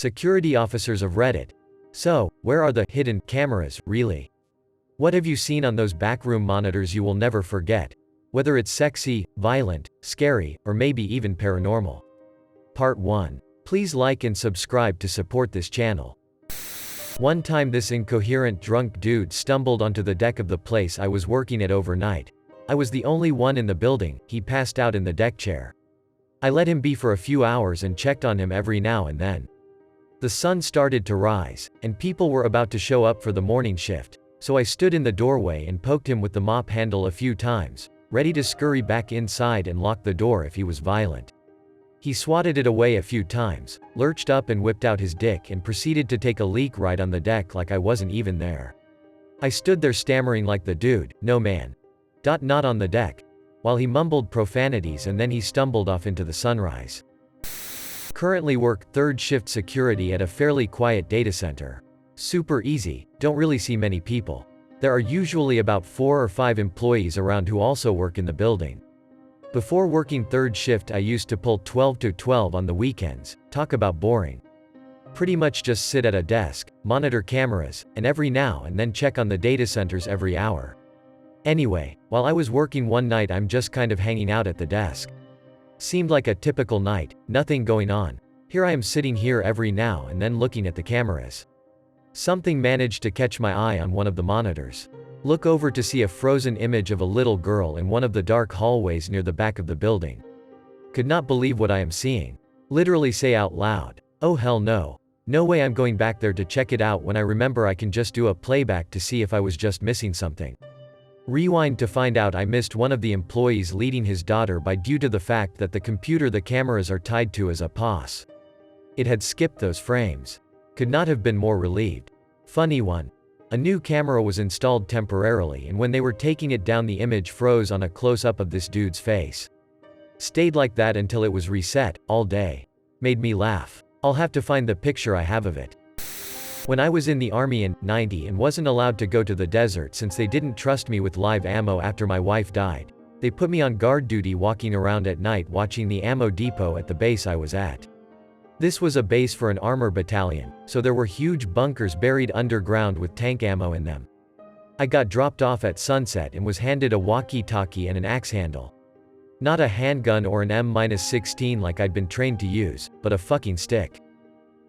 Security officers of Reddit. So, where are the hidden cameras, really? What have you seen on those backroom monitors you will never forget? Whether it's sexy, violent, scary, or maybe even paranormal. Part 1. Please like and subscribe to support this channel. One time this incoherent drunk dude stumbled onto the deck of the place I was working at overnight. I was the only one in the building. He passed out in the deck chair. I let him be for a few hours and checked on him every now and then. The sun started to rise, and people were about to show up for the morning shift, so I stood in the doorway and poked him with the mop handle a few times, ready to scurry back inside and lock the door if he was violent. He swatted it away a few times, lurched up and whipped out his dick and proceeded to take a leak right on the deck like I wasn't even there. I stood there stammering like the dude, "No man. Not on the deck," while he mumbled profanities and then he stumbled off into the sunrise. Currently work third shift security at a fairly quiet data center. Super easy, don't really see many people. There are usually about 4 or 5 employees around who also work in the building. Before working third shift I used to pull 12 to 12 on the weekends. Talk about boring. Pretty much just sit at a desk, monitor cameras, and every now and then check on the data centers every hour. Anyway, while I was working one night I'm just kind of hanging out at the desk. Seemed like a typical night, nothing going on. Here I am sitting here every now and then looking at the cameras. Something managed to catch my eye on one of the monitors. Look over to see a frozen image of a little girl in one of the dark hallways near the back of the building. Could not believe what I am seeing. Literally say out loud, "Oh hell no. No way I'm going back there to check it out," when I remember I can just do a playback to see if I was just missing something. Rewind to find out I missed one of the employees leading his daughter by due to the fact that the computer the cameras are tied to is a POS. It had skipped those frames. Could not have been more relieved. Funny one. A new camera was installed temporarily and when they were taking it down the image froze on a close-up of this dude's face. Stayed like that until it was reset, all day. Made me laugh. I'll have to find the picture I have of it. When I was in the army in '90 and wasn't allowed to go to the desert since they didn't trust me with live ammo after my wife died, they put me on guard duty walking around at night watching the ammo depot at the base I was at. This was a base for an armor battalion, so there were huge bunkers buried underground with tank ammo in them. I got dropped off at sunset and was handed a walkie-talkie and an axe handle. Not a handgun or an M-16 like I'd been trained to use, but a fucking stick.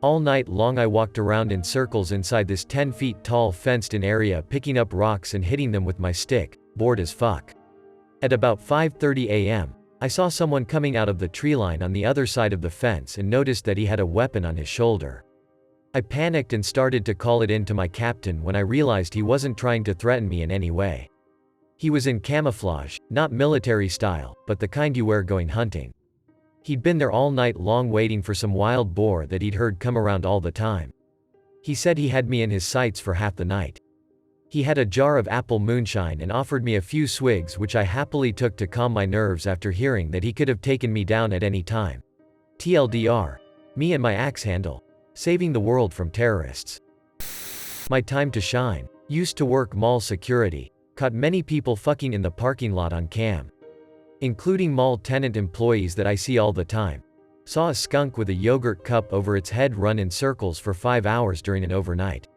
All night long I walked around in circles inside this 10 feet tall fenced-in area picking up rocks and hitting them with my stick, bored as fuck. At about 5:30 a.m., I saw someone coming out of the tree line on the other side of the fence and noticed that he had a weapon on his shoulder. I panicked and started to call it in to my captain when I realized he wasn't trying to threaten me in any way. He was in camouflage, not military style, but the kind you wear going hunting. He'd been there all night long waiting for some wild boar that he'd heard come around all the time. He said he had me in his sights for half the night. He had a jar of apple moonshine and offered me a few swigs which I happily took to calm my nerves after hearing that he could have taken me down at any time. TLDR. Me and my axe handle. Saving the world from terrorists. My time to shine. Used to work mall security. Caught many people fucking in the parking lot on cam. Including mall tenant employees that I see all the time. Saw a skunk with a yogurt cup over its head run in circles for 5 hours during an overnight.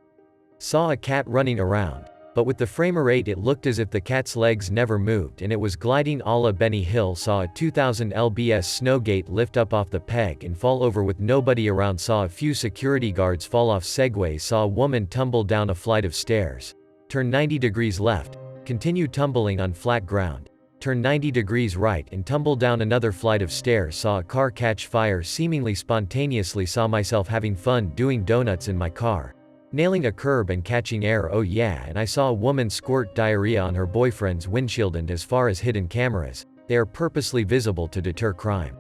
Saw a cat running around, but with the frame rate it looked as if the cat's legs never moved and it was gliding a la Benny Hill. Saw a 2000 lbs snowgate lift up off the peg and fall over with nobody around. Saw a few security guards fall off segways. Saw a woman tumble down a flight of stairs. Turn 90 degrees left, continue tumbling on flat ground. Turn 90 degrees right and tumble down another flight of stairs. Saw a car catch fire seemingly spontaneously. Saw myself having fun doing donuts in my car. Nailing a curb and catching air, oh yeah, and I saw a woman squirt diarrhea on her boyfriend's windshield. And as far as hidden cameras, they are purposely visible to deter crime.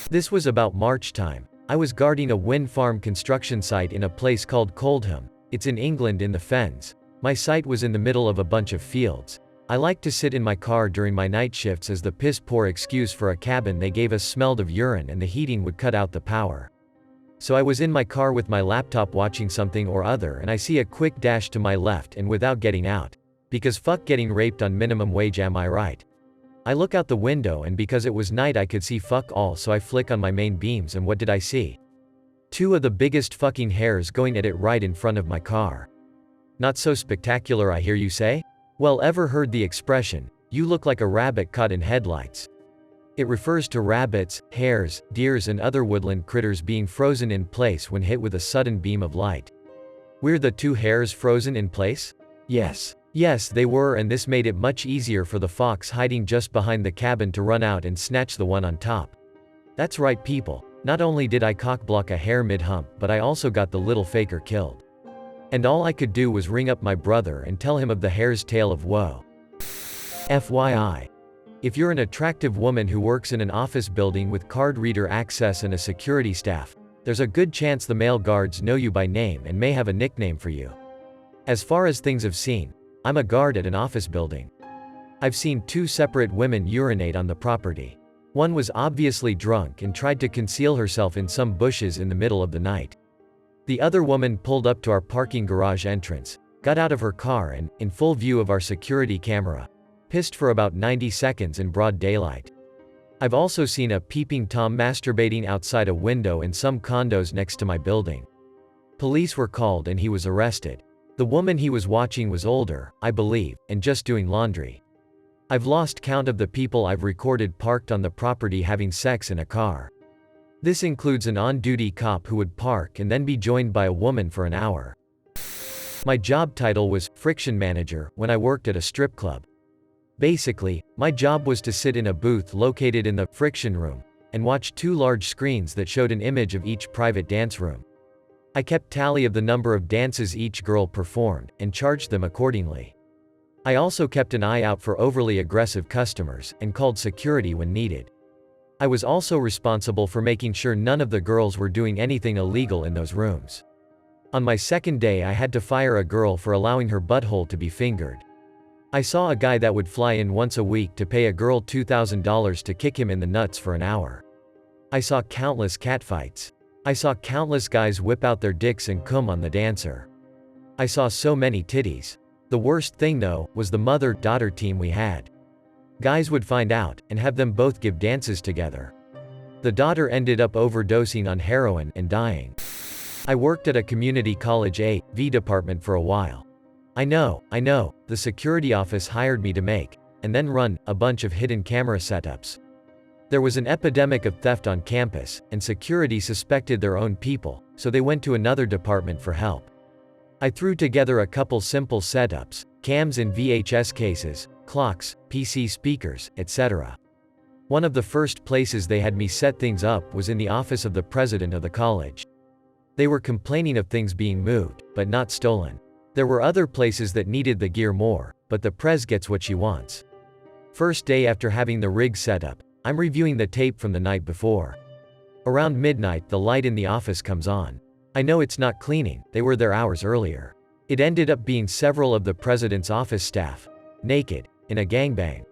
This was about March time. I was guarding a wind farm construction site in a place called Coldham. It's in England in the Fens. My site was in the middle of a bunch of fields. I liked to sit in my car during my night shifts as the piss-poor excuse for a cabin they gave us smelled of urine and the heating would cut out the power. So I was in my car with my laptop watching something or other and I see a quick dash to my left and without getting out. Because fuck getting raped on minimum wage, am I right? I look out the window and because it was night I could see fuck all, so I flick on my main beams and what did I see? Two of the biggest fucking hairs going at it right in front of my car. Not so spectacular, I hear you say? Well, ever heard the expression, "You look like a rabbit caught in headlights"? It refers to rabbits, hares, deers and other woodland critters being frozen in place when hit with a sudden beam of light. Were the two hares frozen in place? Yes. Yes, they were, and this made it much easier for the fox hiding just behind the cabin to run out and snatch the one on top. That's right, people. Not only did I cockblock a hare mid-hump, but I also got the little faker killed. And all I could do was ring up my brother and tell him of the hare's tale of woe. FYI. If you're an attractive woman who works in an office building with card reader access and a security staff, there's a good chance the male guards know you by name and may have a nickname for you. As far as things have seen, I'm a guard at an office building. I've seen two separate women urinate on the property. One was obviously drunk and tried to conceal herself in some bushes in the middle of the night. The other woman pulled up to our parking garage entrance, got out of her car and, in full view of our security camera, pissed for about 90 seconds in broad daylight. I've also seen a peeping Tom masturbating outside a window in some condos next to my building. Police were called and he was arrested. The woman he was watching was older, I believe, and just doing laundry. I've lost count of the people I've recorded parked on the property having sex in a car. This includes an on-duty cop who would park and then be joined by a woman for an hour. My job title was friction manager when I worked at a strip club. Basically, my job was to sit in a booth located in the friction room and watch two large screens that showed an image of each private dance room. I kept tally of the number of dances each girl performed and charged them accordingly. I also kept an eye out for overly aggressive customers and called security when needed. I was also responsible for making sure none of the girls were doing anything illegal in those rooms. On my second day, I had to fire a girl for allowing her butthole to be fingered. I saw a guy that would fly in once a week to pay a girl $2,000 to kick him in the nuts for an hour. I saw countless catfights. I saw countless guys whip out their dicks and cum on the dancer. I saw so many titties. The worst thing though, was the mother-daughter team we had. Guys would find out, and have them both give dances together. The daughter ended up overdosing on heroin and dying. I worked at a community college AV department for a while. I know, the security office hired me to make, and then run, a bunch of hidden camera setups. There was an epidemic of theft on campus, and security suspected their own people, so they went to another department for help. I threw together a couple simple setups, cams in VHS cases, clocks, PC speakers, etc. One of the first places they had me set things up was in the office of the president of the college. They were complaining of things being moved, but not stolen. There were other places that needed the gear more, but the prez gets what she wants. First day after having the rig set up, I'm reviewing the tape from the night before. Around midnight, the light in the office comes on. I know it's not cleaning, they were there hours earlier. It ended up being several of the president's office staff, naked, in a gangbang.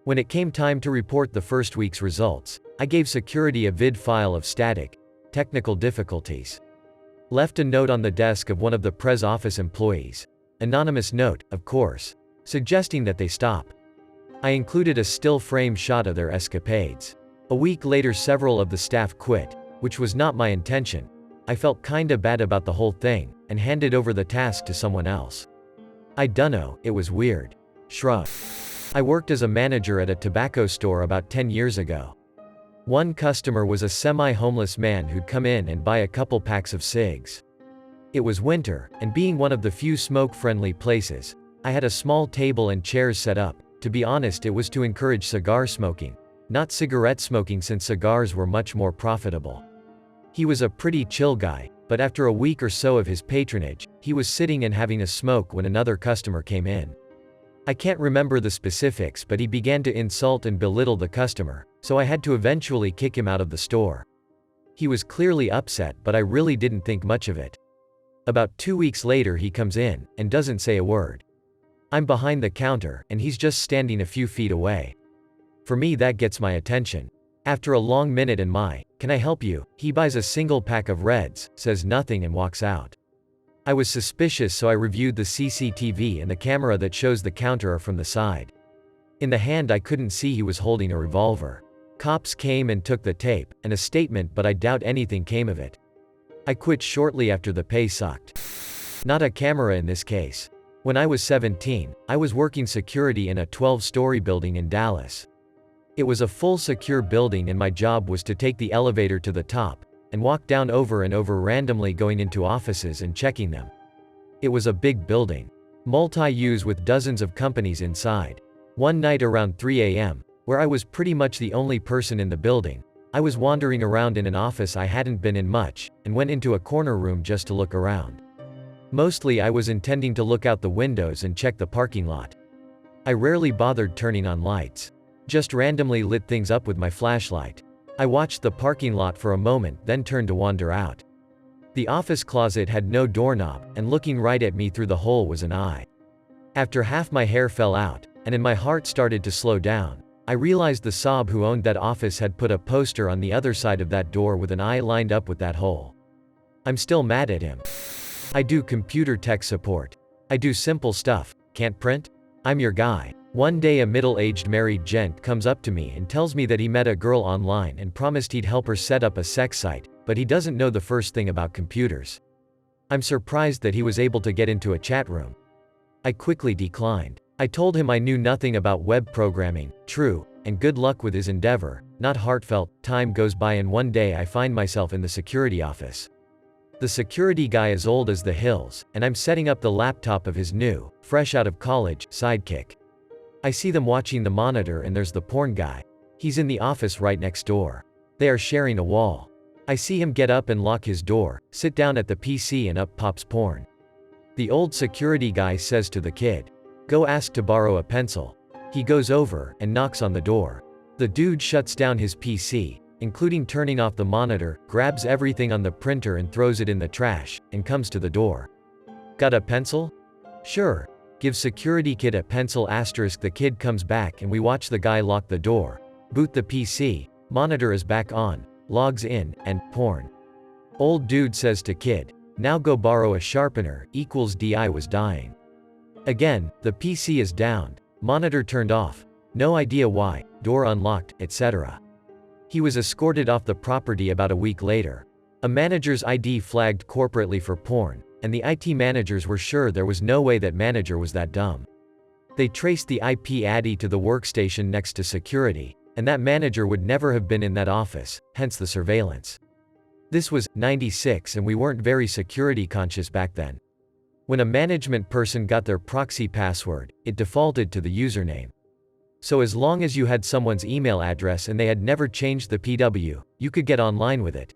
When it came time to report the first week's results, I gave security a vid file of static, technical difficulties. Left a note on the desk of one of the prez office employees. Anonymous note, of course, suggesting that they stop. I included a still frame shot of their escapades. A week later, several of the staff quit, which was not my intention. I felt kinda bad about the whole thing, and handed over the task to someone else. I dunno, it was weird. Shrug. I worked as a manager at a tobacco store about 10 years ago. One customer was a semi-homeless man who'd come in and buy a couple packs of cigs. It was winter, and being one of the few smoke-friendly places, I had a small table and chairs set up. To be honest, it was to encourage cigar smoking, not cigarette smoking, since cigars were much more profitable. He was a pretty chill guy, but after a week or so of his patronage, he was sitting and having a smoke when another customer came in. I can't remember the specifics, but he began to insult and belittle the customer, so I had to eventually kick him out of the store. He was clearly upset, but I really didn't think much of it. About 2 weeks later, he comes in, and doesn't say a word. I'm behind the counter, and he's just standing a few feet away. For me, that gets my attention. After a long minute and "Can I help you?" he buys a single pack of Reds, says nothing and walks out. I was suspicious, so I reviewed the CCTV and the camera that shows the counter from the side. In the hand, I couldn't see he was holding a revolver. Cops came and took the tape, and a statement, but I doubt anything came of it. I quit shortly after the pay sucked. Not a camera in this case. When I was 17, I was working security in a 12-story building in Dallas. It was a full secure building and my job was to take the elevator to the top, and walk down over and over randomly going into offices and checking them. It was a big building. Multi-use with dozens of companies inside. One night around 3 a.m., where I was pretty much the only person in the building, I was wandering around in an office I hadn't been in much, and went into a corner room just to look around. Mostly I was intending to look out the windows and check the parking lot. I rarely bothered turning on lights. Just randomly lit things up with my flashlight. I watched the parking lot for a moment, then turned to wander out. The office closet had no doorknob, and looking right at me through the hole was an eye. After half my hair fell out, and my heart started to slow down, I realized the Saab who owned that office had put a poster on the other side of that door with an eye lined up with that hole. I'm still mad at him. I do computer tech support. I do simple stuff. Can't print? I'm your guy. One day a middle-aged married gent comes up to me and tells me that he met a girl online and promised he'd help her set up a sex site, but he doesn't know the first thing about computers. I'm surprised that he was able to get into a chat room. I quickly declined. I told him I knew nothing about web programming, true, and good luck with his endeavor, not heartfelt. Time goes by and one day I find myself in the security office. The security guy is old as the hills, and I'm setting up the laptop of his new, fresh out of college, sidekick. I see them watching the monitor and there's the porn guy. He's in the office right next door. They are sharing a wall. I see him get up and lock his door, sit down at the PC and up pops porn. The old security guy says to the kid, "Go ask to borrow a pencil." He goes over and knocks on the door. The dude shuts down his PC, including turning off the monitor, grabs everything on the printer and throws it in the trash, and comes to the door. "Got a pencil?" "Sure." Gives security kid a pencil. The kid comes back and we watch the guy lock the door, boot the PC, monitor is back on, logs in, and porn. Old dude says to kid, "Now go borrow a sharpener, DI was dying." Again, the PC is downed, monitor turned off, no idea why, door unlocked, etc. He was escorted off the property about a week later. A manager's ID flagged corporately for porn, and the IT managers were sure there was no way that manager was that dumb. They traced the IP address to the workstation next to security, and that manager would never have been in that office, hence the surveillance. This was 96 and we weren't very security conscious back then. When a management person got their proxy password, it defaulted to the username. So as long as you had someone's email address and they had never changed the PW, you could get online with it.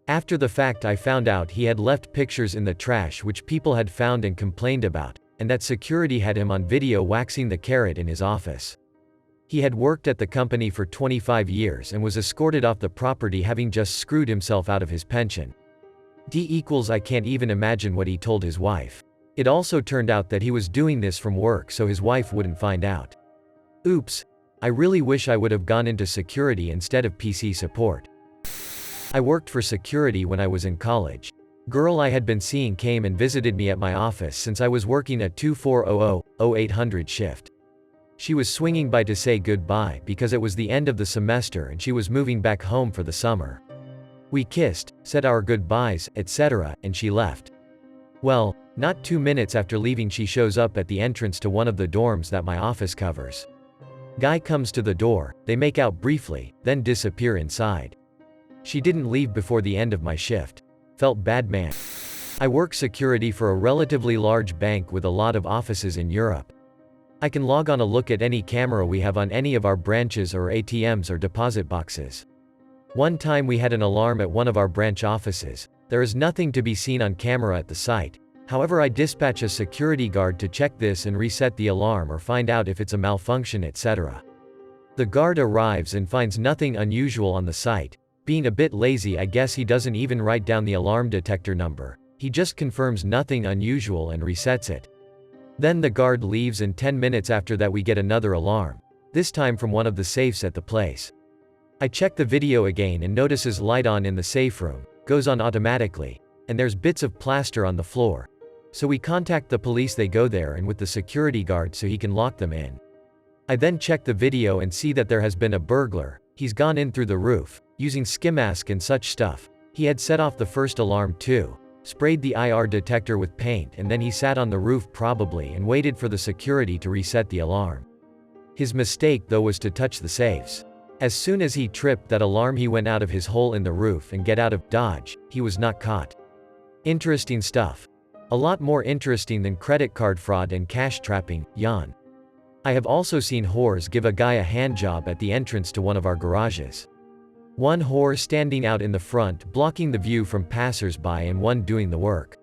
After the fact I found out he had left pictures in the trash which people had found and complained about, and that security had him on video waxing the carrot in his office. He had worked at the company for 25 years and was escorted off the property having just screwed himself out of his pension. I can't even imagine what he told his wife. It also turned out that he was doing this from work so his wife wouldn't find out. Oops. I really wish I would have gone into security instead of PC support. I worked for security when I was in college. Girl I had been seeing came and visited me at my office since I was working a 2400/0800 shift. She was swinging by to say goodbye because it was the end of the semester and she was moving back home for the summer. We kissed, said our goodbyes, etc., and she left. Well, not 2 minutes after leaving she shows up at the entrance to one of the dorms that my office covers. Guy comes to the door, they make out briefly, then disappear inside. She didn't leave before the end of my shift. Felt bad, man. I work security for a relatively large bank with a lot of offices in Europe. I can log on a look at any camera we have on any of our branches or ATMs or deposit boxes. One time we had an alarm at one of our branch offices. There is nothing to be seen on camera at the site. However, I dispatch a security guard to check this and reset the alarm or find out if it's a malfunction, etc. The guard arrives and finds nothing unusual on the site. Being a bit lazy, I guess he doesn't even write down the alarm detector number. He just confirms nothing unusual and resets it. Then the guard leaves and 10 minutes after that we get another alarm. This time from one of the safes at the place. I check the video again and notices light on in the safe room, goes on automatically, and there's bits of plaster on the floor. So we contact the police, they go there and with the security guard so he can lock them in. I then check the video and see that there has been a burglar. He's gone in through the roof, using ski mask and such stuff, He had set off the first alarm too, sprayed the IR detector with paint, and then he sat on the roof probably and waited for the security to reset the alarm. His mistake though was to touch the safes. As soon as he tripped that alarm he went out of his hole in the roof and get out of Dodge. He was not caught. Interesting stuff. A lot more interesting than credit card fraud and cash trapping, yawn. I have also seen whores give a guy a handjob at the entrance to one of our garages. One whore standing out in the front blocking the view from passers-by and one doing the work.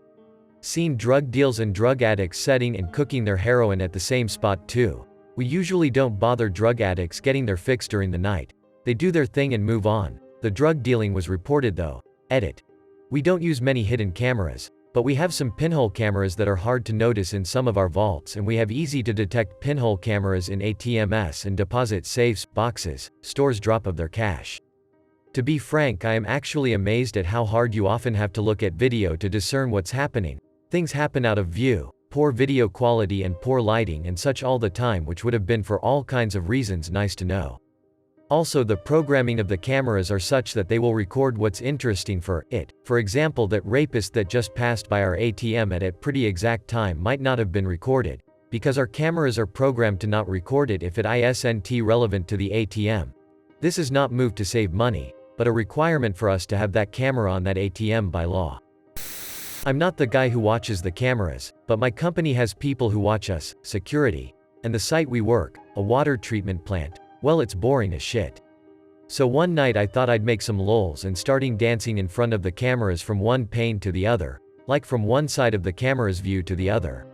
Seen drug deals and drug addicts setting and cooking their heroin at the same spot too. We usually don't bother drug addicts getting their fix during the night. They do their thing and move on. The drug dealing was reported though. Edit. We don't use many hidden cameras, but we have some pinhole cameras that are hard to notice in some of our vaults, and we have easy to detect pinhole cameras in ATMs and deposit safes, boxes, stores drop of their cash. To be frank, I am actually amazed at how hard you often have to look at video to discern what's happening. Things happen out of view. Poor video quality and poor lighting and such all the time, which would have been for all kinds of reasons nice to know. Also, the programming of the cameras are such that they will record what's interesting for it. For example, that rapist that just passed by our ATM at pretty exact time might not have been recorded, because our cameras are programmed to not record it if it isn't relevant to the ATM. This is not moved to save money, but a requirement for us to have that camera on that ATM by law. I'm not the guy who watches the cameras, but my company has people who watch us, security. And the site we work, a water treatment plant, well, it's boring as shit. So one night I thought I'd make some lols and starting dancing in front of the cameras from one pane to the other, like from one side of the camera's view to the other.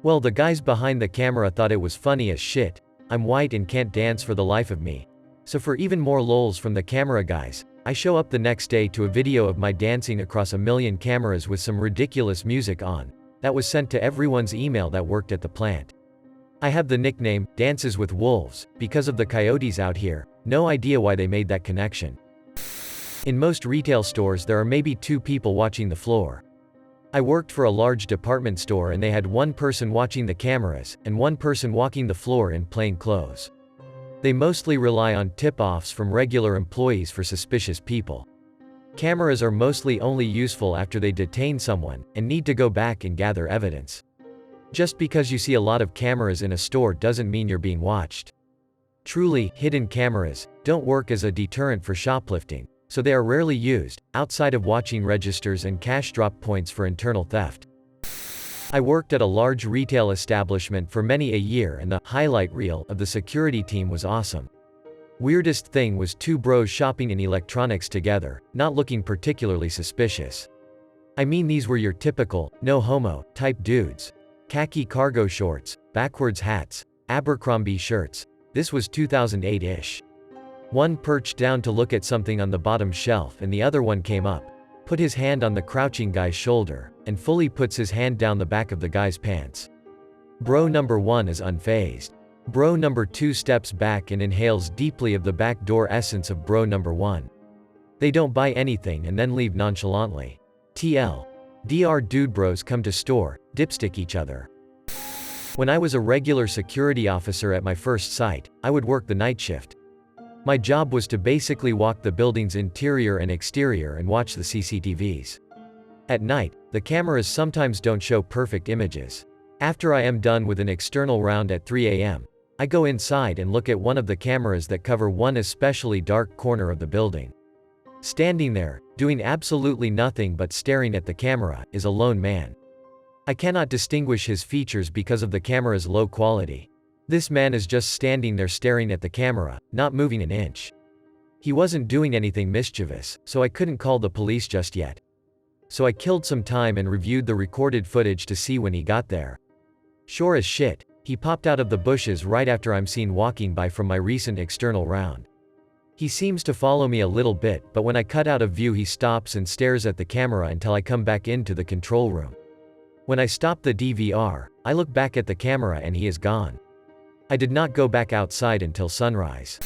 Well, the guys behind the camera thought it was funny as shit. I'm white and can't dance for the life of me. So for even more lols from the camera guys, I show up the next day to a video of my dancing across a million cameras with some ridiculous music on, that was sent to everyone's email that worked at the plant. I have the nickname, Dances with Wolves, because of the coyotes out here. No idea why they made that connection. In most retail stores there are maybe 2 people watching the floor. I worked for a large department store and they had one person watching the cameras, and one person walking the floor in plain clothes. They mostly rely on tip-offs from regular employees for suspicious people. Cameras are mostly only useful after they detain someone, and need to go back and gather evidence. Just because you see a lot of cameras in a store doesn't mean you're being watched. Truly, hidden cameras don't work as a deterrent for shoplifting, so they are rarely used, outside of watching registers and cash drop points for internal theft. I worked at a large retail establishment for many a year, and the highlight reel of the security team was awesome. Weirdest thing was 2 bros shopping in electronics together, not looking particularly suspicious. I mean, these were your typical, no homo, type dudes. Khaki cargo shorts, backwards hats, Abercrombie shirts. This was 2008-ish. One perched down to look at something on the bottom shelf and the other one came up, put his hand on the crouching guy's shoulder, and fully puts his hand down the back of the guy's pants. Bro number 1 is unfazed. Bro number 2 steps back and inhales deeply of the backdoor essence of bro number 1. They don't buy anything and then leave nonchalantly. TL. Dr. Dude bros come to store, dipstick each other. When I was a regular security officer at my first site, I would work the night shift. My job was to basically walk the building's interior and exterior and watch the CCTVs. At night, the cameras sometimes don't show perfect images. After I am done with an external round at 3 a.m., I go inside and look at one of the cameras that cover one especially dark corner of the building. Standing there, doing absolutely nothing but staring at the camera, is a lone man. I cannot distinguish his features because of the camera's low quality. This man is just standing there staring at the camera, not moving an inch. He wasn't doing anything mischievous, so I couldn't call the police just yet. So I killed some time and reviewed the recorded footage to see when he got there. Sure as shit, he popped out of the bushes right after I'm seen walking by from my recent external round. He seems to follow me a little bit, but when I cut out of view he stops and stares at the camera until I come back into the control room. When I stop the DVR, I look back at the camera and he is gone. I did not go back outside until sunrise.